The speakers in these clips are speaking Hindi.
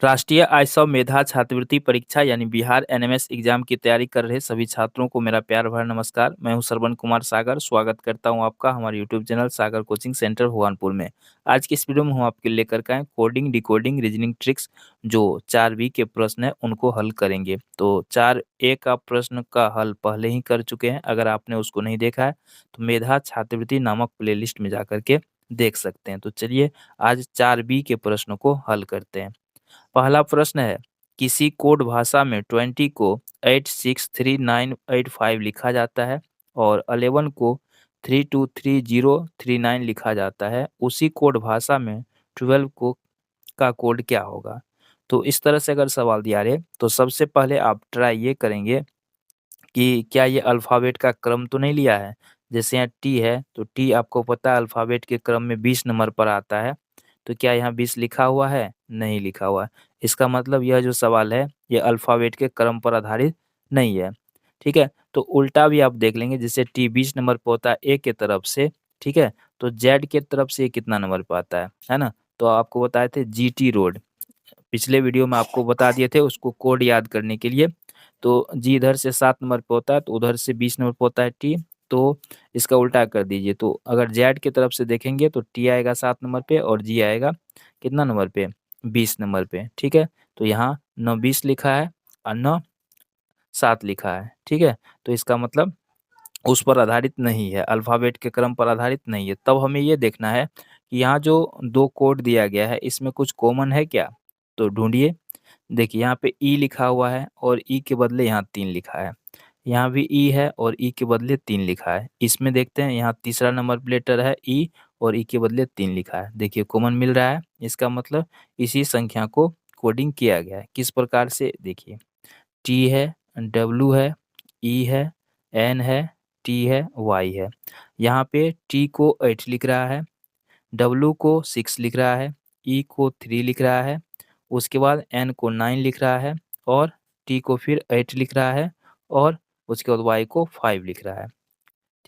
राष्ट्रीय आयसव मेधा छात्रवृत्ति परीक्षा यानी बिहार एनएमएस एग्जाम की तैयारी कर रहे सभी छात्रों को मेरा प्यार भरा नमस्कार। मैं हूं श्रवण कुमार सागर। स्वागत करता हूं आपका हमारे यूट्यूब चैनल सागर कोचिंग सेंटर भगवानपुर में। आज की इस वीडियो में हम आपके लिए लेकर के आए कोडिंग डिकोडिंग रीजनिंग ट्रिक्स। जो 4B के प्रश्न है उनको हल करेंगे। तो 4A का प्रश्न का हल पहले ही कर चुके हैं। अगर आपने उसको नहीं देखा है तो मेधा छात्रवृत्ति नामक प्लेलिस्ट में जाकर के देख सकते हैं। तो चलिए आज 4B के प्रश्नों को हल करते हैं। पहला प्रश्न है, किसी कोड भाषा में 20 को 863985 लिखा जाता है और 11 को 323039 लिखा जाता है। उसी कोड भाषा में 12 को का कोड क्या होगा? तो इस तरह से अगर सवाल दिया रहे तो सबसे पहले आप ट्राई ये करेंगे कि क्या ये अल्फ़ाबेट का क्रम तो नहीं लिया है। जैसे यहाँ टी है तो टी आपको पता है अल्फ़ाबेट के क्रम में 20 नंबर पर आता है। तो क्या यहाँ 20 लिखा हुआ है? नहीं लिखा हुआ है। इसका मतलब यह जो सवाल है ये अल्फ़ाबेट के क्रम पर आधारित नहीं है। ठीक है? तो उल्टा भी आप देख लेंगे, जैसे टी 20 नंबर पे होता है ए के तरफ से, ठीक है? तो जेड के तरफ से ये कितना नंबर पे आता है ना? तो आपको बताए थे जीटी रोड। पिछले वीडियो में आपको बता दिए थे उसको कोड याद करने के लिए। तो जी इधर से 7 नंबर पे होता है तो उधर से 20 नंबर पे होता है टी। तो इसका उल्टा कर दीजिए। तो अगर जेड की तरफ से देखेंगे तो टी आएगा 7 नंबर पे और जी आएगा कितना नंबर पे? 20 नंबर पे। ठीक है? तो यहाँ न 20 लिखा है और न 7 लिखा है। ठीक है? तो इसका मतलब उस पर आधारित नहीं है, अल्फ़ाबेट के क्रम पर आधारित नहीं है। तब हमें ये देखना है कि यहाँ जो 2 कोड दिया गया है इसमें कुछ कॉमन है क्या? तो ढूँढिए। देखिए यहाँ पे ई लिखा हुआ है और ई के बदले यहाँ 3 लिखा है। यहाँ भी ई है और ई के बदले 3 लिखा है। इसमें देखते हैं यहाँ तीसरा नंबर प्लेटर है ई और ई के बदले 3 लिखा है। देखिए कॉमन मिल रहा है। इसका मतलब इसी संख्या को कोडिंग किया गया है। किस प्रकार से? देखिए टी है, डब्ल्यू है, ई है, एन है, टी है, वाई है। यहाँ पे टी को 8 लिख रहा है, डब्ल्यू को 6 लिख रहा है, ई को 3 लिख रहा है, उसके बाद एन को 9 लिख रहा है और टी को फिर 8 लिख रहा है और उसके बाद वाई को 5 लिख रहा है।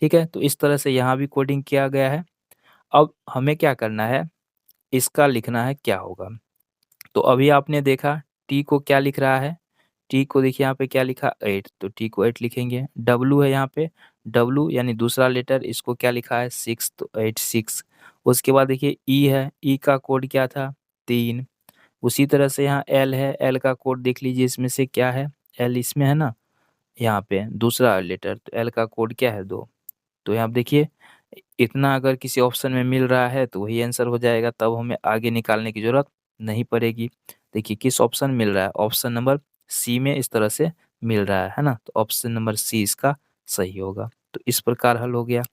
ठीक है? तो इस तरह से यहाँ भी कोडिंग किया गया है। अब हमें क्या करना है, इसका लिखना है क्या होगा। तो अभी आपने देखा टी को क्या लिख रहा है, टी को देखिए यहाँ पे क्या लिखा 8, तो टी को 8 लिखेंगे। डब्ल्यू है यहाँ पे, डब्ल्यू यानी दूसरा लेटर, इसको क्या लिखा है 6, तो 8 6। उसके बाद देखिए ई है, ई का कोड क्या था 3। उसी तरह से यहाँ एल है, एल का कोड देख लीजिए इसमें से क्या है, एल इसमें है ना, यहाँ पे दूसरा लेटर, तो एल का कोड क्या है 2। तो यहाँ पे देखिए इतना अगर किसी ऑप्शन में मिल रहा है तो वही आंसर हो जाएगा, तब हमें आगे निकालने की ज़रूरत नहीं पड़ेगी। देखिए किस ऑप्शन मिल रहा है, ऑप्शन नंबर सी में इस तरह से मिल रहा है ना, तो ऑप्शन नंबर सी इसका सही होगा। तो इस प्रकार हल हो गया।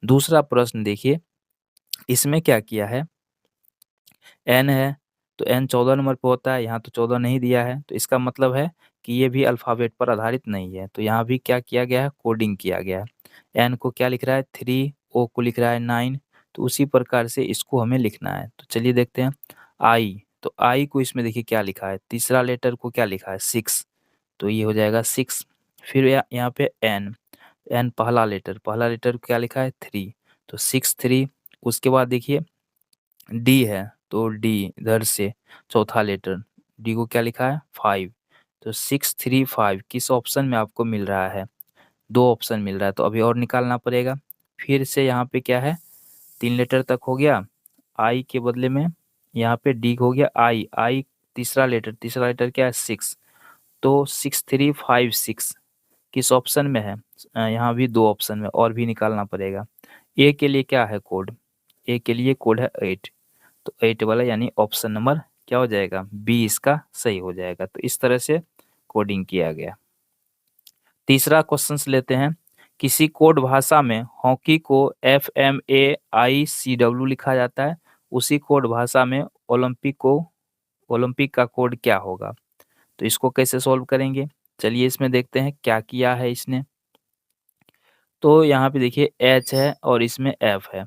दूसरा प्रश्न देखिए, इसमें क्या किया है, एन है तो एन 14 नंबर पे होता है, यहाँ तो 14 नहीं दिया है, तो इसका मतलब है कि ये भी अल्फ़ाबेट पर आधारित नहीं है। तो यहाँ भी क्या किया गया है, कोडिंग किया गया है। एन को क्या लिख रहा है 3, ओ को लिख रहा है 9, तो उसी प्रकार से इसको हमें लिखना है। तो चलिए देखते हैं आई, तो आई को इसमें देखिए क्या लिखा है, तीसरा लेटर को क्या लिखा है 6, तो ये हो जाएगा 6। फिर यहाँ पे एन, एन पहला लेटर को क्या लिखा है 3, तो 6 3। उसके बाद देखिए डी है, तो डी इधर से चौथा लेटर, डी को क्या लिखा है 5, तो 6 3 5 किस ऑप्शन में आपको मिल रहा है, 2 ऑप्शन मिल रहा है, तो अभी और निकालना पड़ेगा। फिर से यहाँ पे क्या है 3 लेटर तक हो गया, आई के बदले में यहाँ पे डी हो गया आई, आई तीसरा लेटर क्या है 6, तो 6 3 5 6 किस ऑप्शन में है, यहाँ भी 2 ऑप्शन में और भी निकालना पड़ेगा। ए के लिए क्या है कोड, ए के लिए कोड है 8, तो 8 वाला यानी ऑप्शन नंबर क्या हो जाएगा, बी इसका सही हो जाएगा। तो इस तरह से कोडिंग किया गया। तीसरा क्वेश्चन लेते हैं, किसी कोड भाषा में हॉकी को FMAICW लिखा जाता है, उसी कोड भाषा में ओलंपिक का कोड क्या होगा। तो इसको कैसे सॉल्व करेंगे, चलिए इसमें देखते हैं क्या किया है इसने। तो यहाँ पे देखिए एच है और इसमें एफ है,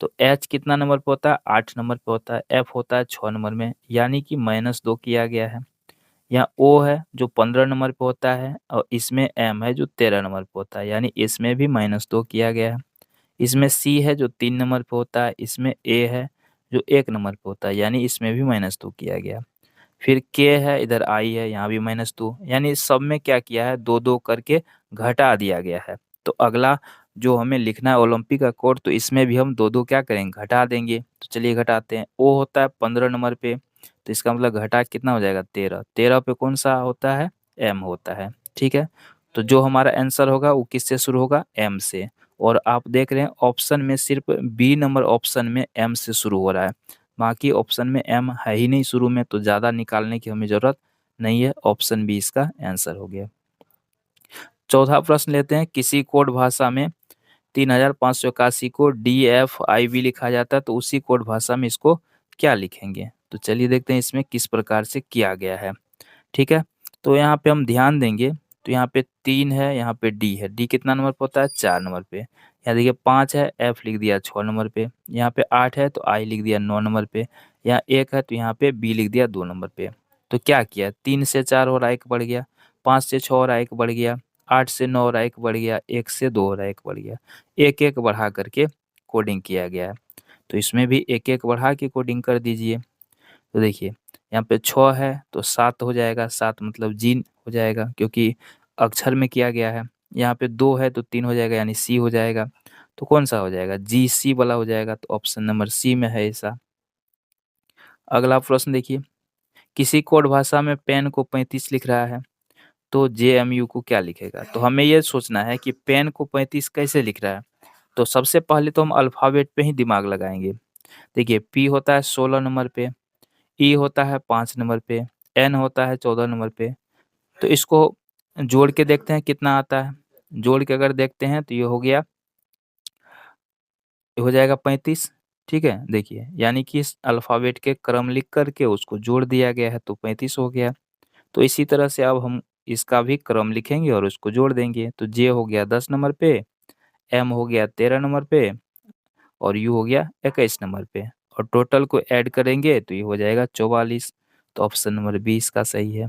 तो एच कितना नंबर पे होता है 8 नंबर पे होता है, एफ होता है 6 नंबर में, यानी कि -2 किया गया है। यहाँ ओ है जो 15 नंबर पे होता है और इसमें एम है जो 13 नंबर पे होता है, यानी इसमें भी -2 किया गया है। इसमें सी है जो 3 नंबर पे होता है, इसमें ए है जो 1 नंबर पे होता है, यानी इसमें भी -2 किया गया। फिर k है, इधर i है, यहाँ भी -2, यानी सब में क्या किया है, 2-2 करके घटा दिया गया है। तो अगला जो हमें लिखना है ओलंपिक का कोड, तो इसमें भी हम 2-2 क्या करेंगे, घटा देंगे। तो चलिए घटाते हैं। O होता है 15 नंबर पे, तो इसका मतलब घटा कितना हो जाएगा, 13। 13 पे कौन सा होता है, M होता है। ठीक है, तो जो हमारा आंसर होगा वो किससे शुरू होगा, M से। और आप देख रहे हैं ऑप्शन में सिर्फ बी नंबर ऑप्शन में M से शुरू हो रहा है, बाकी ऑप्शन में M है ही नहीं शुरू में, तो ज़्यादा निकालने की हमें ज़रूरत नहीं है। ऑप्शन बी इसका आंसर हो गया। चौथा प्रश्न लेते हैं। किसी कोड भाषा में 3581 को DFIV लिखा जाता है, तो उसी कोड भाषा में इसको क्या लिखेंगे। तो चलिए देखते हैं इसमें किस प्रकार से किया गया है। ठीक है, तो यहाँ पे हम ध्यान देंगे, तो यहाँ पे 3 है, यहाँ पे डी है। डी कितना नंबर पे होता है, 4 नंबर पे। यहाँ देखिए 5 है, एफ लिख दिया 6 नंबर पे। यहाँ पे 8 है, तो आई लिख दिया 9 नंबर पे। यहाँ 1 है, तो यहाँ पे बी लिख दिया 2 नंबर पे। तो क्या किया, 3 से 4 और 1 बढ़ गया, 5 से 6 और 1 बढ़ गया, 8 से 9 और 1 बढ़ गया, 1 से 2 और 1 बढ़ गया। एक एक बढ़ा करके कोडिंग किया गया है। तो इसमें भी एक एक बढ़ा के कोडिंग कर दीजिए। तो देखिए यहाँ पे 6 है, तो 7 हो जाएगा, 7 मतलब जीन हो जाएगा, क्योंकि अक्षर में किया गया है। यहाँ पे 2 है, तो 3 हो जाएगा, यानी सी हो जाएगा। तो कौन सा हो जाएगा, जी सी वाला हो जाएगा। तो ऑप्शन नंबर सी में है ऐसा। अगला प्रश्न देखिए। किसी कोड भाषा में पेन को 35 लिख रहा है, तो JMU को क्या लिखेगा। तो हमें ये सोचना है कि पेन को 35 कैसे लिख रहा है। तो सबसे पहले तो हम अल्फ़ाबेट पे ही दिमाग लगाएँगे। देखिए पी होता है 16 नंबर पे, ई होता है 5 नंबर पे, एन होता है 14 नंबर पे। तो इसको जोड़ के देखते हैं कितना आता है। जोड़ के अगर देखते हैं तो ये हो गया, ये हो जाएगा 35। ठीक है, देखिए यानी कि इस अल्फ़ाबेट के क्रम लिख कर के उसको जोड़ दिया गया है, तो 35 हो गया। तो इसी तरह से अब हम इसका भी क्रम लिखेंगे और उसको जोड़ देंगे। तो जे हो गया 10 नंबर पे, एम हो गया 13 नंबर पे, और यू हो गया 21 नंबर पे। और टोटल को ऐड करेंगे तो ये हो जाएगा 44। तो ऑप्शन नंबर बी इसका सही है।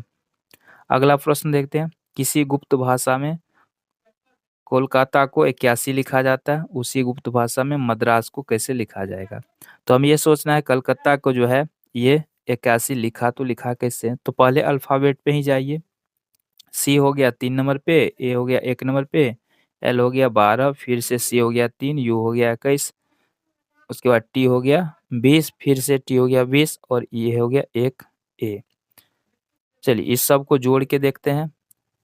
अगला प्रश्न देखते हैं। किसी गुप्त भाषा में कोलकाता को 81 लिखा जाता है, उसी गुप्त भाषा में मद्रास को कैसे लिखा जाएगा। तो हमें ये सोचना है कलकत्ता को जो है ये 81 लिखा, तो लिखा कैसे। तो पहले अल्फ़ाबेट पे ही जाइए। सी हो गया 3 नंबर पे, ए हो गया 1 नंबर पे, एल हो गया 12, फिर से सी हो गया 3, यू हो गया 21, उसके बाद टी हो गया 20, फिर से टी हो गया 20, और ये हो गया 1 ए। चलिए इस सब को जोड़ के देखते हैं।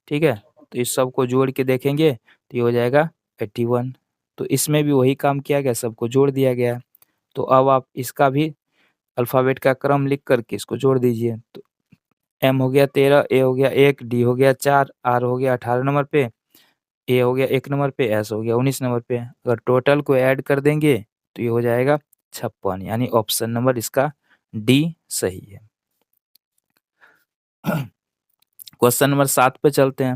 ठीक है, तो इस सब को जोड़ के देखेंगे तो ये हो जाएगा 81। तो इसमें भी वही काम किया गया, सबको जोड़ दिया गया है। तो अब आप इसका भी अल्फ़ाबेट का क्रम लिख कर के इसको जोड़ दीजिए। तो एम हो गया 13, ए हो गया 1, डी हो गया 4, आर हो गया 18 नंबर पे, ए हो गया 1 नंबर पे, एस हो गया 19 नंबर पे। अगर टोटल को ऐड कर देंगे तो ये हो जाएगा 56, यानी ऑप्शन नंबर इसका डी सही है। क्वेश्चन नंबर 7 पे चलते हैं।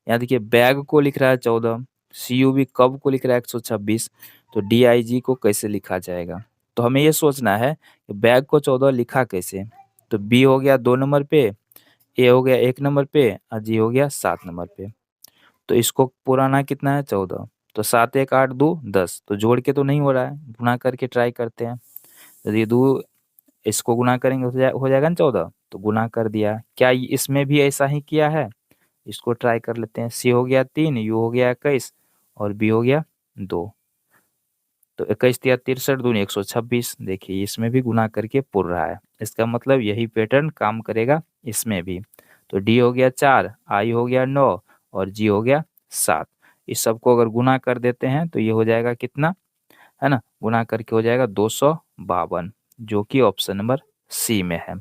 यहाँ देखिए बैग को लिख रहा है 14, CUV कब को लिख रहा है 126, तो DIG को कैसे लिखा जाएगा। तो हमें ये सोचना है कि बैग को 14 लिखा कैसे। तो बी हो गया 2 नंबर पे, ए हो गया 1 नंबर पे, और जी हो गया 7 नंबर पे। तो इसको पुराना कितना है 14, तो 7 1 8 2 10, तो जोड़ के तो नहीं हो रहा है, गुणा करके ट्राई करते हैं। तो ये 2 इसको गुणा करेंगे हो जाएगा ना 14, तो गुणा कर दिया। क्या इसमें भी ऐसा ही किया है, इसको ट्राई कर लेते हैं। सी हो गया 3, यू हो गया 21, और बी हो गया 2। तो 21 तिया 63 दूनी 126। देखिए इसमें भी गुणा करके पुर रहा है, इसका मतलब यही पैटर्न काम करेगा इसमें भी। तो डी हो गया 4, आई हो गया 9, और जी हो गया 7। इस सबको अगर गुणा कर देते हैं तो ये हो जाएगा कितना, है ना, गुणा करके हो जाएगा 252, जो कि ऑप्शन नंबर सी में है।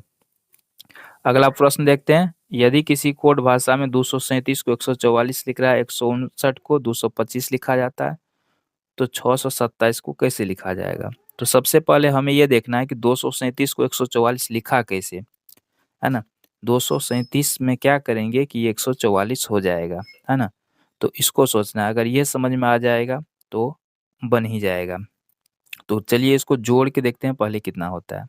अगला प्रश्न देखते हैं। यदि किसी कोड भाषा में 237 को 144 लिख रहा है, 159 को 225 लिखा जाता है, तो 627 को कैसे लिखा जाएगा। तो सबसे पहले हमें ये देखना है कि 237 को 144 लिखा कैसे, है ना। 237 में क्या करेंगे कि ये 144 हो जाएगा, है ना। तो इसको सोचना है, अगर ये समझ में आ जाएगा तो बन ही जाएगा। तो चलिए इसको जोड़ के देखते हैं पहले कितना होता है।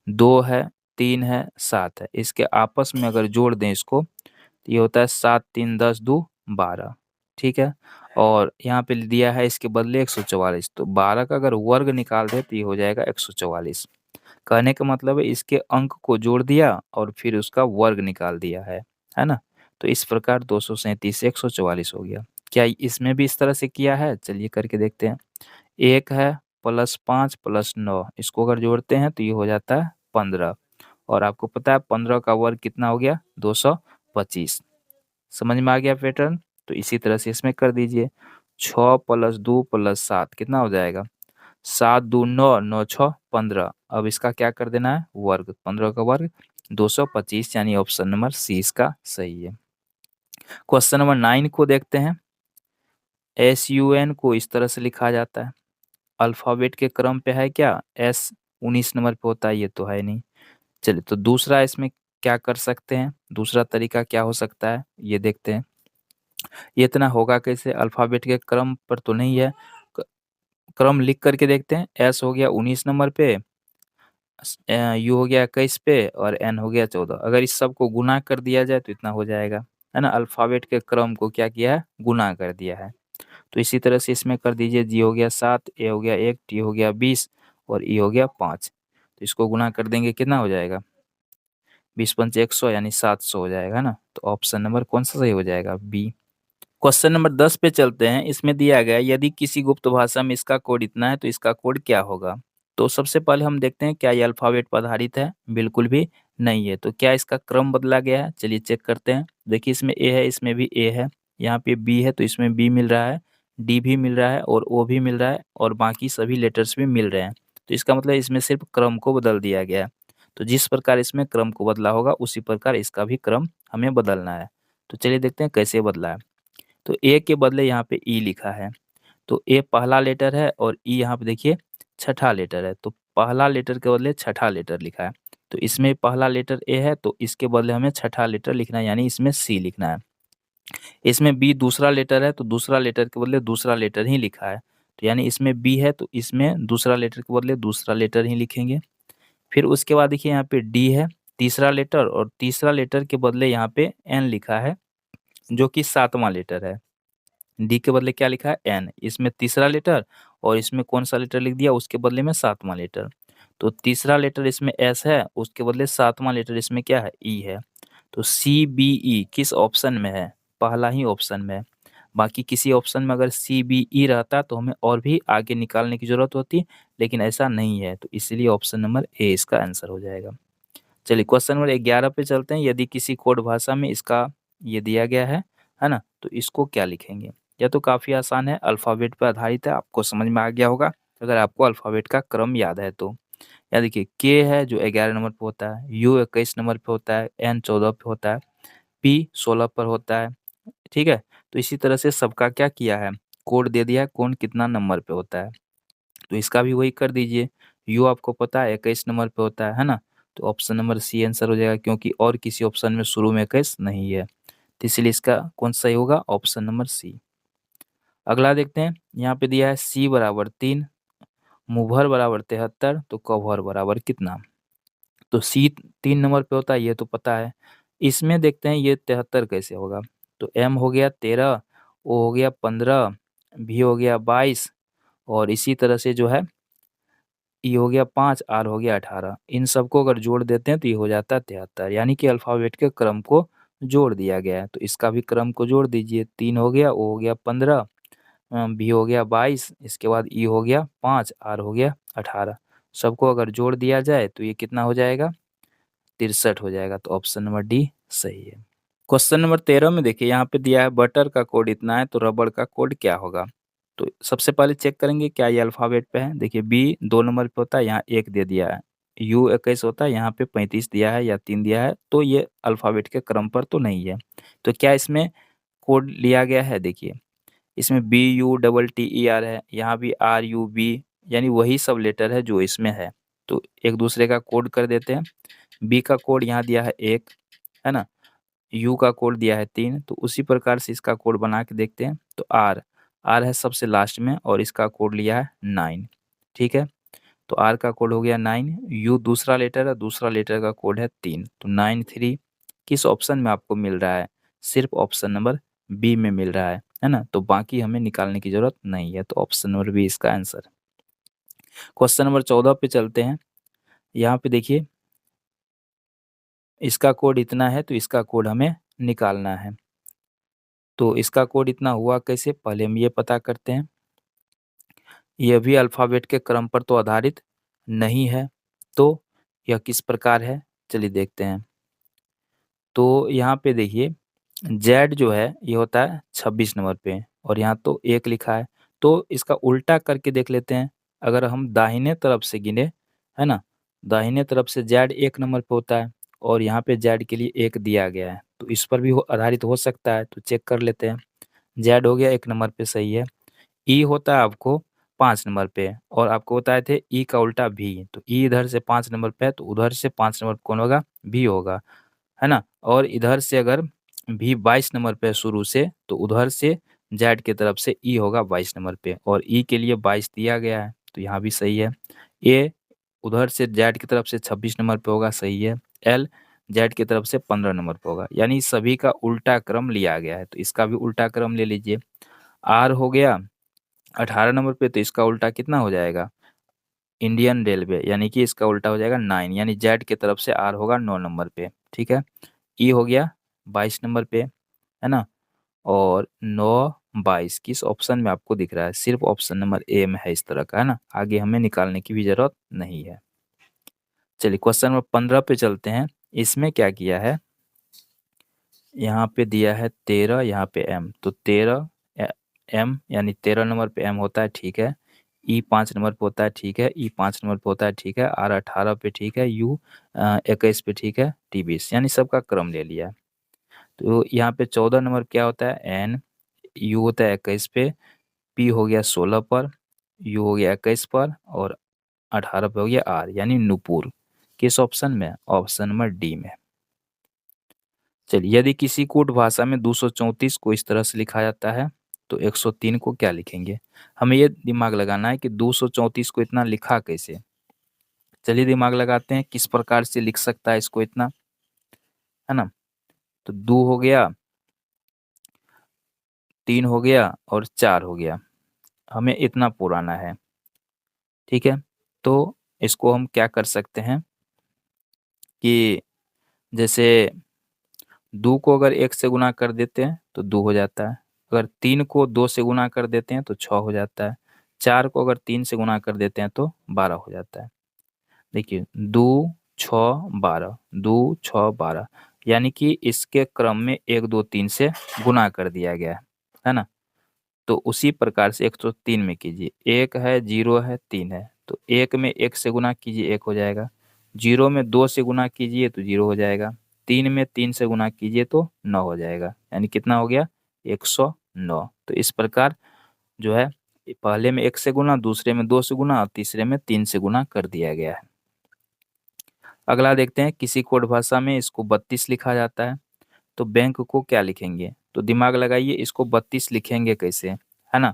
2 है, 3 है, 7 है, इसके आपस में अगर जोड़ दें इसको तो ये होता है 7 3 10 2 12। ठीक है, और यहाँ पे दिया है इसके बदले 144, तो 12 का अगर वर्ग निकाल दे तो ये हो जाएगा 144। कहने का मतलब है इसके अंक को जोड़ दिया और फिर उसका वर्ग निकाल दिया है ना? तो इस प्रकार 237 से 144 हो गया। क्या इसमें भी इस तरह से किया है? चलिए करके देखते हैं। 1 है प्लस 5 प्लस 9 इसको अगर जोड़ते हैं तो ये हो जाता है 15 और आपको पता है 15 का वर्ग कितना हो गया? 225। समझ में आ गया पैटर्न? तो इसी तरह से इसमें कर दीजिए। 6 प्लस 2 प्लस 7 कितना हो जाएगा? 7 दूनी 9, 9 6 15। अब इसका क्या कर देना है? वर्ग। 15 का वर्ग 225 यानी ऑप्शन नंबर सी इसका सही है। क्वेश्चन नंबर 9 को देखते हैं। SUN को इस तरह से लिखा जाता है। अल्फ़ाबेट के क्रम पे है क्या? S 19 नंबर पे होता है, ये तो है नहीं। चलिए तो दूसरा इसमें क्या कर सकते हैं? दूसरा तरीका क्या हो सकता है? ये देखते हैं। ये इतना होगा कैसे? अल्फ़ाबेट के क्रम पर तो नहीं है। क क्रम लिख कर के देखते हैं। S हो गया 19 नंबर पे, U हो गया 21 पे और N हो गया 14। अगर इस सब को गुना कर दिया जाए तो इतना हो जाएगा, है ना? अल्फ़ाबेट के क्रम को क्या किया है? गुना कर दिया है। तो इसी तरह से इसमें कर दीजिए। G हो गया 7, A हो गया 1, T हो गया 20 और E हो गया 5। तो इसको गुना कर देंगे कितना हो जाएगा? 20 पंचे 100 यानी 700 हो जाएगा, है ना? तो ऑप्शन नंबर कौन-सा सही हो जाएगा? बी। क्वेश्चन नंबर 10 पे चलते हैं। इसमें दिया गया है यदि किसी गुप्त भाषा में इसका कोड इतना है तो इसका कोड क्या होगा? तो सबसे पहले हम देखते हैं क्या ये अल्फ़ाबेट पर आधारित है? बिल्कुल भी नहीं है। तो क्या इसका क्रम बदला गया है? चलिए चेक करते हैं। देखिए इसमें ए है, इसमें भी ए है, यहाँ पे बी है तो इसमें बी मिल रहा है, डी भी मिल रहा है और ओ भी मिल रहा है और बाकी सभी लेटर्स भी मिल रहे हैं। तो इसका मतलब इसमें सिर्फ़ क्रम को बदल दिया गया है। तो जिस प्रकार इसमें क्रम को बदला होगा उसी प्रकार इसका भी क्रम हमें बदलना है। तो चलिए देखते हैं कैसे बदला है। तो ए के बदले यहाँ पे ई लिखा है। तो ए पहला लेटर है और ई यहाँ पे देखिए छठा लेटर है। तो पहला लेटर के बदले छठा लेटर लिखा है। तो इसमें पहला लेटर ए है तो इसके बदले हमें छठा लेटर लिखना है यानी इसमें सी लिखना है। इसमें बी दूसरा लेटर है तो दूसरा लेटर के बदले दूसरा लेटर ही लिखा है। तो यानी इसमें बी है तो इसमें दूसरा लेटर के बदले दूसरा लेटर ही लिखेंगे। फिर उसके बाद देखिए यहाँ पे डी है, तीसरा लेटर और तीसरा लेटर के बदले यहाँ पे एन लिखा है जो कि 7वाँ लेटर है। डी के बदले क्या लिखा है? एन। इसमें तीसरा लेटर और इसमें कौन-सा लेटर लिख दिया? उसके बदले में 7वाँ लेटर। तो तीसरा लेटर इसमें एस है, उसके बदले 7वाँ लेटर इसमें क्या है? ई है। तो CBE किस ऑप्शन में है? पहला ही ऑप्शन में है। बाकी किसी ऑप्शन में अगर CBE रहता तो हमें और भी आगे निकालने की ज़रूरत होती, लेकिन ऐसा नहीं है। तो इसीलिए ऑप्शन नंबर ए इसका आंसर हो जाएगा। चलिए क्वेश्चन नंबर 11 पे चलते हैं। यदि किसी कोड भाषा में इसका ये दिया गया है ना? तो इसको क्या लिखेंगे? यह तो काफ़ी आसान है, अल्फ़ाबेट पे आधारित है, आपको समझ में आ गया होगा, अगर आपको अल्फ़ाबेट का क्रम याद है तो। यहाँ देखिए के है जो 11 नंबर पे होता है, यू 21 नंबर पे होता है, एन 14 पे होता है, पी 16 पर होता है, ठीक है? तो इसी तरह से सबका क्या किया है? कोड दे दिया है, कौन कितना नंबर पे होता है। तो इसका भी वही कर दीजिए। यू आपको पता है 21 नंबर पे होता है ना? तो ऑप्शन नंबर सी आंसर हो जाएगा क्योंकि और किसी ऑप्शन में शुरू में 21 नहीं है। तो इसलिए इसका कौन सा सही होगा? Option number C. अगला देखते हैं, यहाँ पे दिया है सी बराबर 3, मुभर बराबर 73 तो कभर बराबर कितना? तो सी 3 नंबर पे होता है ये तो पता है। इसमें देखते हैं ये 73 कैसे होगा? तो एम हो गया 13, ओ हो गया 15, भी हो गया 22 और इसी तरह से जो है ई हो गया 5, आर हो गया 18। इन सबको अगर जोड़ देते हैं तो ये हो जाता है 73 यानी कि अल्फ़ाबेट के क्रम को जोड़ दिया गया है। तो इसका भी क्रम को जोड़ दीजिए। 3 हो गया, ओ हो गया 15, भी हो गया 22, इसके बाद ई हो गया 5, आर हो गया 18। सबको अगर जोड़ दिया जाए तो ये कितना हो जाएगा? 63 हो जाएगा। तो ऑप्शन नंबर डी सही है। क्वेश्चन नंबर 13 में देखिए यहाँ पे दिया है बटर का कोड इतना है तो रबड़ का कोड क्या होगा? तो सबसे पहले चेक करेंगे क्या ये अल्फ़ाबेट पे है। देखिए बी 2 नंबर पे होता है, यहाँ 1 दे दिया है। यू 21 होता है, यहाँ पे 35 दिया है या 3 दिया है, तो ये अल्फ़ाबेट के क्रम पर तो नहीं है। तो क्या इसमें कोड लिया गया है? देखिए इसमें BUTTER है, यहाँ भी RUB यानी वही सब लेटर है जो इसमें है। तो एक दूसरे का कोड कर देते हैं। बी का कोड यहाँ दिया है 1, है ना? यू का कोड दिया है 3, तो उसी प्रकार से इसका कोड बना के देखते हैं। तो आर है सबसे लास्ट में और इसका कोड लिया है 9, ठीक है? तो आर का कोड हो गया 9, यू दूसरा लेटर है, दूसरा लेटर का कोड है 3, तो 93 किस ऑप्शन में आपको मिल रहा है? सिर्फ ऑप्शन नंबर बी में मिल रहा है ना? तो बाकी हमें निकालने की ज़रूरत नहीं है, तो ऑप्शन नंबर बी इसका आंसर। क्वेश्चन नंबर 14 पे चलते हैं। यहाँ पे देखिए इसका कोड इतना है, तो इसका कोड हमें निकालना है। तो इसका कोड इतना हुआ कैसे? पहले हम ये पता करते हैं। यह भी अल्फ़ाबेट के क्रम पर तो आधारित नहीं है, तो यह किस प्रकार है? चलिए देखते हैं। तो यहाँ पे देखिए ज़ेड जो है ये होता है 26 नंबर पे और यहाँ तो 1 लिखा है। तो इसका उल्टा करके देख लेते हैं। अगर हम दाहिने तरफ से गिने, है ना? दाहिने तरफ से ज़ेड 1 नंबर पे होता है और यहाँ पे ज़ेड के लिए 1 दिया गया है। तो इस पर भी हो आधारित हो सकता है, तो चेक कर लेते हैं। ज़ेड हो गया 1 नंबर पे, सही है। ई होता है आपको 5 नंबर पे और आपको बताए थे ई का उल्टा भी। तो ई इधर से 5 नंबर पे है, तो उधर से 5 नंबर पे कौन होगा? भी होगा, है ना? और इधर से अगर भी 22 नंबर पे है शुरू से, तो उधर से जेड की तरफ से ई होगा 22 नंबर पे और ई के लिए 22 दिया गया है, तो यहाँ भी सही है। ए उधर से जेड की तरफ से 26 नंबर पे होगा, सही है। एल जेड की तरफ से 15 नंबर पे होगा, यानी सभी का उल्टा क्रम लिया गया है, तो इसका भी उल्टा क्रम ले लीजिए। आर हो गया 18 नंबर पे, तो इसका उल्टा कितना हो जाएगा? इंडियन रेलवे, यानी कि इसका उल्टा हो जाएगा 9, यानी जेड की तरफ से आर होगा 9 नंबर पे, ठीक है। ई हो गया 22 नंबर पे, है ना? और 9, 22 किस ऑप्शन में आपको दिख रहा है? सिर्फ ऑप्शन नंबर ए में है इस तरह का, है ना? आगे हमें निकालने की भी ज़रूरत नहीं है। चलिए क्वेश्चन नंबर 15 पे चलते हैं। इसमें क्या किया है? यहाँ पे दिया है 13, यहाँ पे एम, तो 13 एम यानी 13 नंबर पे एम होता है, ठीक है। ई 5 नंबर पे होता है, ठीक है। ई 5 नंबर पे होता है, ठीक है। आर 18 पे, ठीक है। यू 21 पे, ठीक है। टी 20, यानी सबका क्रम ले लिया। तो यहाँ पे 14 नंबर क्या होता है? एन। यू होता है 21 पे। पी हो गया 16 पर। यू हो गया 21 पर और 18 पे हो गया आर, यानी नुपुर। किस ऑप्शन में? ऑप्शन नंबर डी में। चलिए यदि किसी कोड भाषा में 234 को इस तरह से लिखा जाता है, तो 103 को क्या लिखेंगे? हमें ये दिमाग लगाना है कि 234 को इतना लिखा कैसे? चलिए दिमाग लगाते हैं किस प्रकार से लिख सकता है इसको इतना, है ना? तो 2 हो गया, 3 हो गया और 4 हो गया। हमें इतना पुराना है, ठीक है। तो इसको हम क्या कर सकते हैं कि जैसे 2 को अगर 1 से गुना कर देते हैं तो 2 हो जाता है। अगर 3 को 2 से गुना कर देते हैं तो 6 हो जाता है। 4 को अगर 3 से गुना कर देते हैं तो 12 हो जाता है। देखिए 2, 6, 12, 2, 6, 12, यानी कि इसके क्रम में 1, 2, 3 से गुना कर दिया गया है ना? तो उसी प्रकार से 103 में कीजिए। 1 है, 0 है, 3 है, तो 1 में 1 से गुना कीजिए 1 हो जाएगा। 0 में 2 से गुना कीजिए तो 0 हो जाएगा। 3 में 3 से गुना कीजिए तो 9 हो जाएगा। यानी कितना हो गया? 109। तो इस प्रकार जो है पहले में 1 से गुना, दूसरे में 2 से गुना और तीसरे में 3 से गुना कर दिया गया है। अगला देखते हैं, किसी कोड भाषा में इसको 32 लिखा जाता है, तो बैंक को क्या लिखेंगे? तो दिमाग लगाइए, इसको 32 लिखेंगे कैसे, है ना?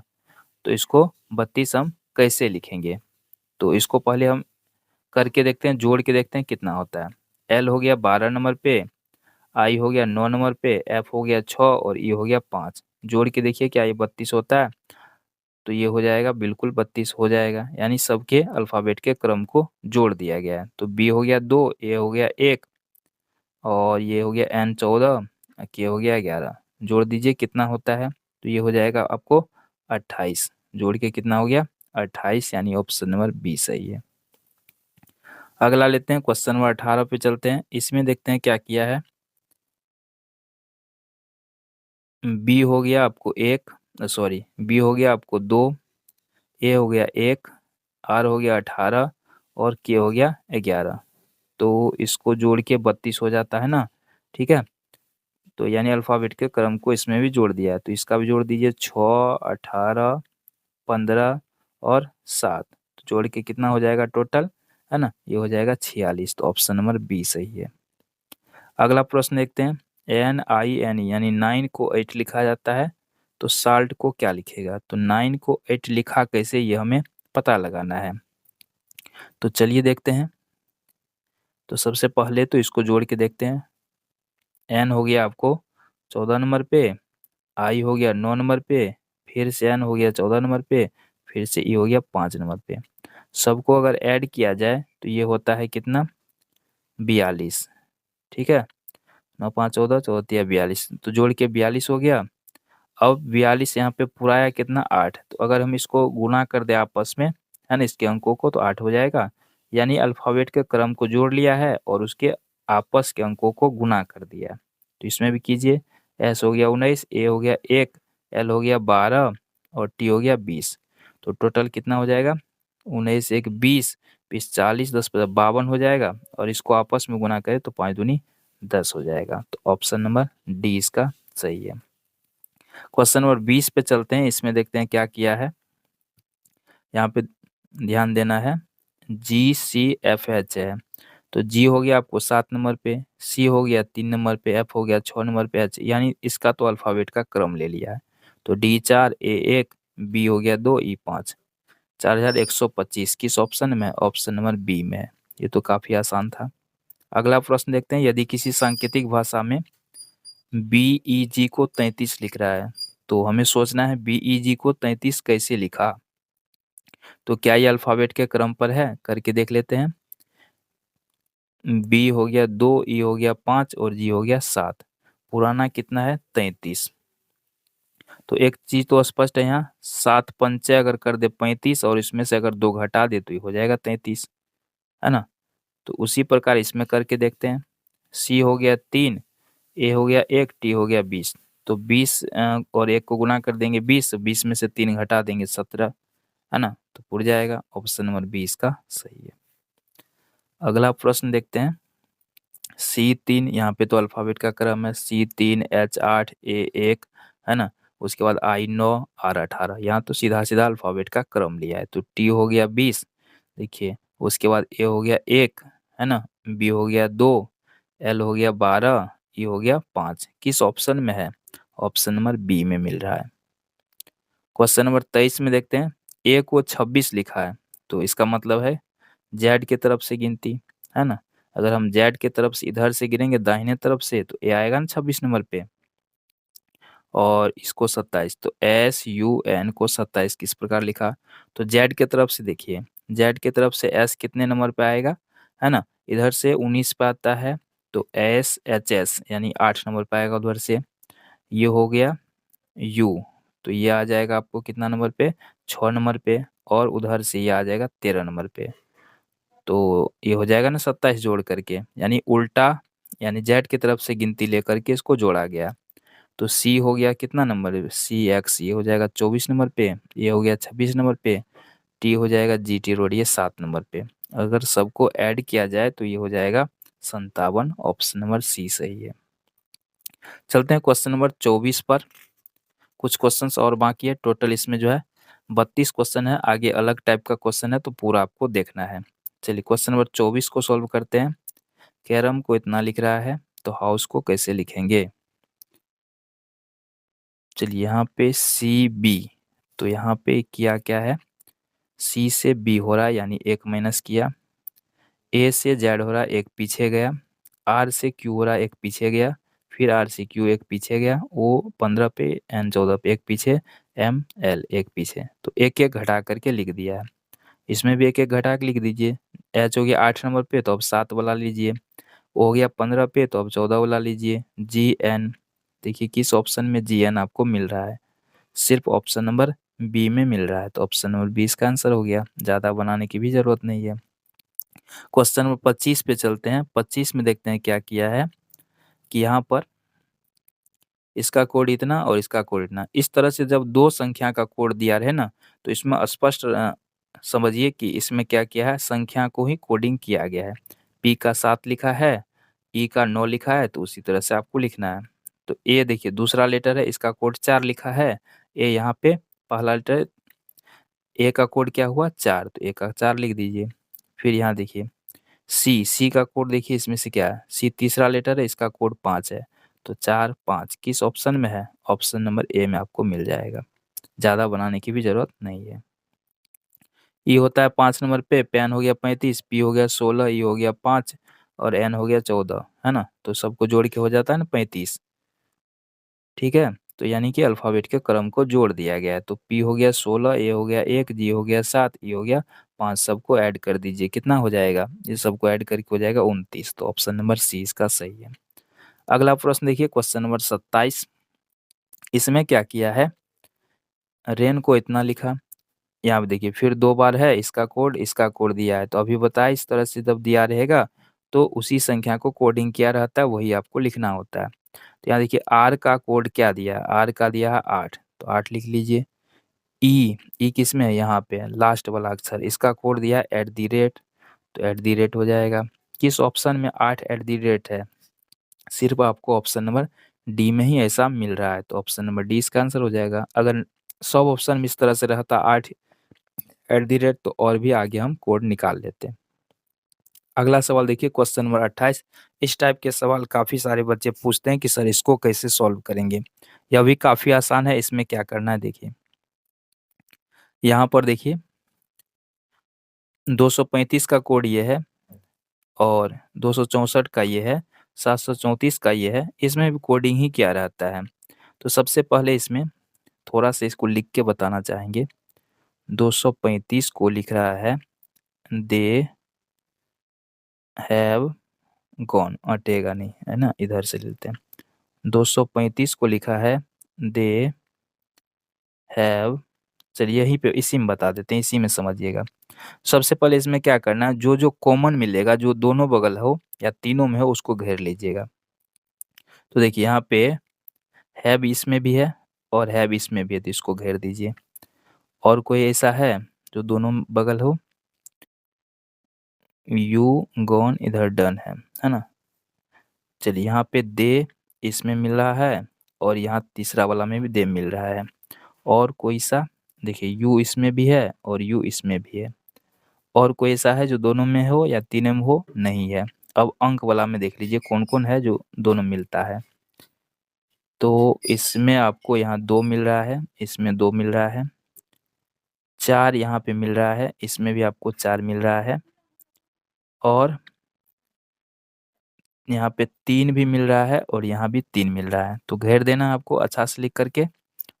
तो इसको 32 हम कैसे लिखेंगे? तो इसको पहले हम करके देखते हैं, जोड़ के देखते हैं कितना होता है। एल हो गया 12 नंबर पे, आई हो गया 9 नंबर पे, एफ हो गया 6 और ई हो गया 5। जोड़ के देखिए क्या ये 32 होता है? तो ये हो जाएगा, बिल्कुल 32 हो जाएगा। यानी सबके अल्फ़ाबेट के क्रम को जोड़ दिया गया है। तो बी हो गया 2, ए हो गया 1 और ये हो गया एन 14, के हो गया 11। जोड़ दीजिए कितना होता है? तो ये हो जाएगा आपको 28। जोड़ के कितना हो गया? 28, यानी ऑप्शन नंबर बी सही है। अगला लेते हैं, क्वेश्चन नंबर 18 पे चलते हैं। इसमें देखते हैं क्या किया है। बी हो गया आपको 1, सॉरी, बी हो गया आपको 2, ए हो गया 1, आर हो गया 18 और के हो गया 11। तो इसको जोड़ के 32 हो जाता है ना, ठीक है। तो यानी अल्फ़ाबेट के क्रम को इसमें भी जोड़ दिया है, तो इसका भी जोड़ दीजिए 6, 18, 15 और 7। तो जोड़ के कितना हो जाएगा टोटल, है ना? ये हो जाएगा 46। तो ऑप्शन नंबर बी सही है। अगला प्रश्न देखते हैं। NINE यानी 9 को 8 लिखा जाता है, तो साल्ट को क्या लिखेगा? तो 9 को 8 लिखा कैसे, ये हमें पता लगाना है। तो चलिए देखते हैं। तो सबसे पहले तो इसको जोड़ के देखते हैं। एन हो गया आपको 14 नंबर पे, आई हो गया 9 नंबर पे, फिर से एन हो गया 14 नंबर पे, फिर से ई हो गया 5 नंबर पे। सबको अगर ऐड किया जाए तो ये होता है कितना, 42। ठीक है, 9 5 14, 14 42, तो जोड़ के 42 हो गया। अब 42 यहाँ पे पूरा आया कितना, 8। तो अगर हम इसको गुना कर दे आपस में, है ना, इसके अंकों को, तो 8 हो जाएगा। यानी अल्फ़ाबेट के क्रम को जोड़ लिया है और उसके आपस के अंकों को गुना कर दिया है। तो इसमें भी कीजिए, एस हो गया 19, ए हो गया 1, एल हो गया 12 और टी हो गया 20। तो टोटल कितना हो जाएगा, 19 1 20, 20 40, 10 50 52 हो जाएगा। और इसको आपस में गुना करें तो 5 दूनी 10 हो जाएगा। तो ऑप्शन नंबर डी इसका सही है। क्वेश्चन नंबर 20 पे चलते हैं। इसमें देखते हैं क्या किया है। यहाँ पे ध्यान देना है, जी सी एफ एच है। तो जी हो गया आपको 7 नंबर पे, सी हो गया 3 नंबर पे, एफ हो गया 6 नंबर पे, एच यानी इसका तो अल्फ़ाबेट का क्रम ले लिया है। तो डी 4, ए 1, बी हो गया 2, ई 5। 4125 किस ऑप्शन में है, ऑप्शन नंबर बी में है। ये तो काफ़ी आसान था। अगला प्रश्न देखते हैं। यदि किसी सांकेतिक भाषा में BEG को 33 लिख रहा है, तो हमें सोचना है BEG को 33 कैसे लिखा। तो क्या ये अल्फ़ाबेट के क्रम पर है, करके देख लेते हैं। बी हो गया 2, ई हो गया 5 और जी हो गया 7। पुराना कितना है, 33। तो एक चीज तो स्पष्ट है, यहाँ 7 पंचे अगर कर दे 35 और इसमें से अगर 2 घटा दे तो ये हो जाएगा 33, है ना। तो उसी प्रकार इसमें करके देखते हैं। सी हो गया 3, ए हो गया 1, टी हो गया 20। तो 20 और 1 को गुना कर देंगे 20, 20 में से 3 घटा देंगे 17, है ना। तो पुर जाएगा। ऑप्शन नंबर 20 का सही है। अगला प्रश्न देखते हैं। C3, यहाँ पे तो अल्फ़ाबेट का क्रम है, C3 H8 A1, है ना। उसके बाद I9 R18, यहाँ तो सीधा सीधा अल्फ़ाबेट का क्रम लिया है। तो T हो गया 20, देखिए। उसके बाद A हो गया 1, है ना, B हो गया 2, L हो गया 12, E हो गया 5। किस ऑप्शन में है, ऑप्शन नंबर बी में मिल रहा है। क्वेश्चन नंबर 23 में देखते हैं। ए को 26 लिखा है, तो इसका मतलब है जेड की तरफ से गिनती, है ना। अगर हम जेड की तरफ से इधर से गिनेंगे दाहिने तरफ से, तो ए आएगा ना 26 नंबर पे, और इसको 27। तो SUN को 27 किस प्रकार लिखा। तो जेड की तरफ से देखिए, जेड की तरफ से एस कितने नंबर पे आएगा, है ना, इधर से 19 पे आता है। तो SHS यानी 8 नंबर पे आएगा उधर से। ये हो गया यू, तो ये आ जाएगा आपको कितना नंबर पे, 6 नंबर पे। और उधर से ये आ जाएगा 13 नंबर पे। तो ये हो जाएगा ना 27 जोड़ करके, यानी उल्टा, यानी जेड की तरफ से गिनती लेकर के इसको जोड़ा गया। तो सी हो गया कितना नंबर, CX, ये हो जाएगा 24 नंबर पे, ये हो गया 26 नंबर पे। टी हो जाएगा GT रोड, ये 7 नंबर पे। अगर सबको ऐड किया जाए तो ये हो जाएगा 57। ऑप्शन नंबर सी सही है। चलते हैं क्वेश्चन नंबर 24 पर। कुछ क्वेश्चंस और बाकी है। टोटल इसमें जो है 32 क्वेश्चन है। आगे अलग टाइप का क्वेश्चन है, तो पूरा आपको देखना है। चलिए क्वेश्चन नंबर 24 को सॉल्व करते हैं। कैरम को इतना लिख रहा है, तो हाउस को कैसे लिखेंगे। चलिए यहाँ पे CB, तो यहाँ पे किया क्या है, C से B हो रहा है यानी एक माइनस किया, A से Z हो रहा है एक पीछे गया, R से Q हो रहा है एक पीछे गया, फिर R से Q एक पीछे गया, O 15 पे, N 14 पे एक पीछे, M L एक पीछे। तो एक एक घटा करके लिख दिया है। इसमें भी एक एक घटा के लिख दीजिए। H हो गया 8 नंबर पे, तो अब 7 वाला लीजिए। O हो गया 15 पे, तो अब 14 वाला लीजिए। GN, देखिए किस ऑप्शन में GN आपको मिल रहा है, सिर्फ ऑप्शन नंबर बी में मिल रहा है। तो ऑप्शन नंबर बी इसका आंसर हो गया, ज़्यादा बनाने की भी ज़रूरत नहीं है। क्वेश्चन नंबर 25 पे चलते हैं। 25 में देखते हैं क्या किया है कि यहाँ पर इसका कोड इतना और इसका कोड इतना, इस तरह से जब दो संख्या का कोड दिया रहे ना, तो इसमें स्पष्ट समझिए कि इसमें क्या किया है, संख्या को ही कोडिंग किया गया है। पी का 7 लिखा है, ई का 9 लिखा है, तो उसी तरह से आपको लिखना है। तो ए देखिए दूसरा लेटर है, इसका कोड 4 लिखा है। ए यहाँ पे पहला लेटर, ए का कोड क्या हुआ 4, तो ए का 4 लिख दीजिए। फिर यहाँ देखिए सी का कोड देखिए, इसमें से क्या है, सी तीसरा लेटर है, इसका कोड 5 है। तो 4 5 किस ऑप्शन में है, ऑप्शन नंबर ए में आपको मिल जाएगा। ज़्यादा बनाने की भी ज़रूरत नहीं है। ई होता है 5 नंबर पे, पेन हो गया 35, पी हो गया 16, ई हो गया 5 और एन हो गया 14, है ना। तो सबको जोड़ के हो जाता है ना 35, ठीक है। तो यानी कि अल्फ़ाबेट के क्रम को जोड़ दिया गया है। तो पी हो गया 16, ए हो गया 1, जी हो गया 7, ई हो गया 5, सबको ऐड कर दीजिए। कितना हो जाएगा? ये सबको ऐड करके हो जाएगा 29। तो ऑप्शन नंबर सी इसका सही है। अगला प्रश्न देखिए, क्वेश्चन नंबर 27। इसमें क्या किया है? रेन को इतना लिखा, यहाँ पे देखिए फिर 2 बार है, इसका कोड दिया है। तो अभी बताया इस तरह से जब दिया रहेगा तो उसी संख्या को कोडिंग किया रहता है, वही आपको लिखना होता है। तो यहाँ देखिए आर का कोड क्या दिया है? आर का दिया है 8, तो 8 लिख लीजिए। ई किस में है? यहाँ पे है, लास्ट वाला अक्षर। इसका कोड दिया है एट द रेट, तो एट द रेट हो जाएगा। किस ऑप्शन में 8 एट द रेट है? सिर्फ आपको ऑप्शन नंबर डी में ही ऐसा मिल रहा है, तो ऑप्शन नंबर डी इसका आंसर हो जाएगा। अगर सब ऑप्शन में इस तरह से रहता 8 एट द रेट, तो और भी आगे हम कोड निकाल लेते हैं। अगला सवाल देखिए, क्वेश्चन नंबर 28। इस टाइप के सवाल काफ़ी सारे बच्चे पूछते हैं कि सर इसको कैसे सॉल्व करेंगे। यह भी काफ़ी आसान है। इसमें क्या करना है देखिए, यहाँ पर देखिए 235 का कोड ये है और 264 का ये है, 734 का ये है। इसमें भी कोडिंग ही क्या रहता है। तो सबसे पहले इसमें थोड़ा सा इसको लिख के बताना चाहेंगे। 235 को लिख रहा है दे हैव गॉन, अटेगा नहीं है ना, इधर से लेते हैं। 235 को लिखा है दे हैव, चलिए यहीं पे इसी में बता देते हैं, इसी में समझिएगा। सबसे पहले इसमें क्या करना है, जो जो कॉमन मिलेगा, जो दोनों बगल हो या तीनों में हो, उसको घेर लीजिएगा। तो देखिए यहाँ पे हैव इसमें भी है और हैव इसमें भी है, तो इसको घेर दीजिए। और कोई ऐसा है जो दोनों बगल हो? यू गॉन इधर डन है ना। चलिए यहाँ पे दे इसमें मिल रहा है और यहाँ तीसरा वाला में भी दे मिल रहा है। और कोई सा? देखिए यू इसमें भी है और यू इसमें भी है। और कोई ऐसा है जो दोनों में हो या तीनों में हो? नहीं है। अब अंक वाला में देख लीजिए कौन कौन है जो दोनों मिलता है। तो इसमें आपको यहाँ 2 मिल रहा है, इसमें 2 मिल रहा है, 4 यहाँ पे मिल रहा है, इसमें भी आपको 4 मिल रहा है, और यहाँ पे 3 भी मिल रहा है और यहाँ भी 3 मिल रहा है। तो घेर देना है आपको अच्छा से लिख करके।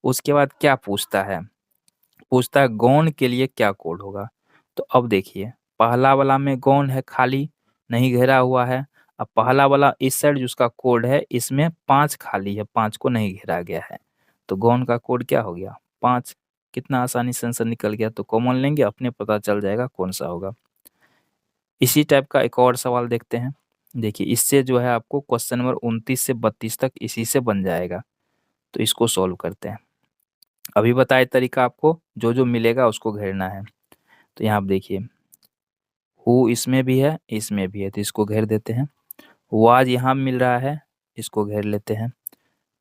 उसके बाद क्या पूछता है? पूछता है गौन के लिए क्या कोड होगा। तो अब देखिए पहला वाला में गौन है, खाली, नहीं घेरा हुआ है। अब पहला वाला इस साइड जिसका कोड है, इसमें 5 खाली है, 5 को नहीं घेरा गया है। तो गौन का कोड क्या हो गया? 5। कितना आसानी से आंसर निकल गया। तो कॉमन लेंगे, अपने पता चल जाएगा कौन सा होगा। इसी टाइप का एक और सवाल देखते हैं। देखिए इससे जो है आपको क्वेश्चन नंबर 29 से 32 तक इसी से बन जाएगा। तो इसको सॉल्व करते हैं। अभी बताए तरीका, आपको जो जो मिलेगा उसको घेरना है। तो यहाँ आप देखिए हु इसमें भी है, इसमें भी है, तो इसको घेर देते हैं। वाज यहाँ मिल रहा है, इसको घेर लेते हैं।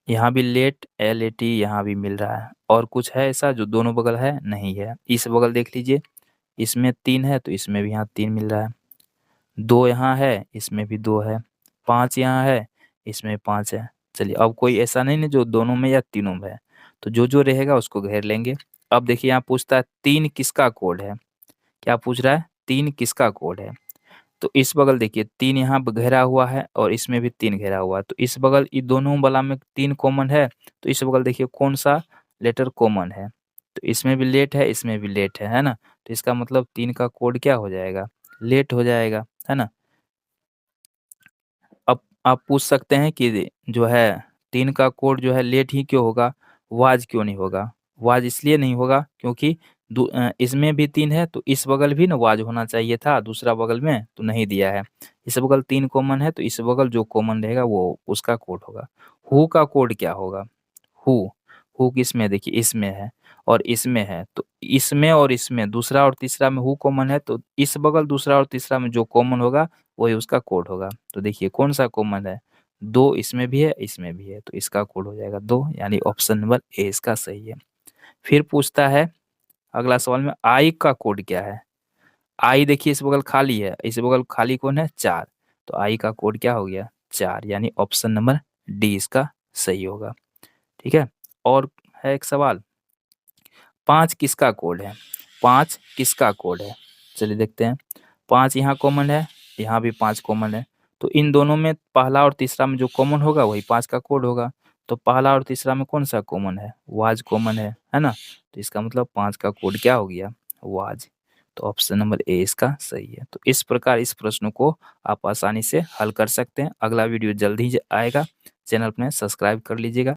यहाँ भी लेट, LAT यहाँ भी मिल रहा है। और कुछ है ऐसा जो दोनों बगल है? नहीं है। इस बगल देख लीजिए, इसमें 3 है तो इसमें भी यहाँ 3 मिल रहा है। 2 यहाँ है, इसमें भी 2 है। 5 यहाँ है, इसमें 5 है। चलिए अब कोई ऐसा नहीं ना जो दोनों में या तीनों में है, तो जो जो रहेगा उसको घेर लेंगे। अब देखिए यहाँ पूछता है 3 किसका कोड है। क्या पूछ रहा है? 3 किसका कोड है। तो इस बगल देखिए 3 यहाँ घेरा हुआ है और इसमें भी 3 घेरा हुआ है। तो इस बगल ये दोनों वाला में 3 कॉमन है, तो इस बगल देखिए कौन सा लेटर कॉमन है। तो इसमें भी लेट है, इसमें भी लेट है ना। तो इसका मतलब 3 का कोड क्या हो जाएगा? लेट हो जाएगा, है ना। अब आप पूछ सकते हैं कि जो है 3 का कोड जो है लेट ही क्यों होगा, वाज क्यों नहीं होगा? वाज इसलिए नहीं होगा क्योंकि इसमें भी 3 है तो इस बगल भी ना वाज होना चाहिए था, दूसरा बगल में तो नहीं दिया है। इस बगल 3 कॉमन है तो इस बगल जो कॉमन रहेगा वो उसका कोड होगा। हू का कोड क्या होगा? हू, हू किसमें है? देखिए इसमें है और इसमें है, तो इसमें और इसमें दूसरा और तीसरा में हू कॉमन है, तो इस बगल दूसरा और तीसरा में जो कॉमन होगा वही उसका कोड होगा। तो देखिए कौन सा कॉमन है? 2 इसमें भी है, इसमें भी है, तो इसका कोड हो जाएगा 2, यानी ऑप्शन नंबर ए इसका सही है। फिर पूछता है अगला सवाल में आई का कोड क्या है। आई देखिए इस बगल खाली है, इस बगल खाली कौन है? 4, तो आई का कोड क्या हो गया? 4, यानी ऑप्शन नंबर डी इसका सही होगा। ठीक है। और है एक सवाल, 5 किसका कोड है? 5 किसका कोड है? चलिए देखते हैं। 5 यहाँ कॉमन है, यहाँ भी 5 कॉमन है, तो इन दोनों में पहला और तीसरा में जो कॉमन होगा वही 5 का कोड होगा। तो पहला और तीसरा में कौन-सा कॉमन है? वाज कॉमन है ना? तो इसका मतलब 5 का कोड क्या हो गया? वाज। तो ऑप्शन नंबर ए इसका सही है। तो इस प्रकार इस प्रश्न को आप आसानी से हल कर सकते हैं। अगला वीडियो जल्द ही ज आएगा। चैनल अपने सब्सक्राइब कर लीजिएगा।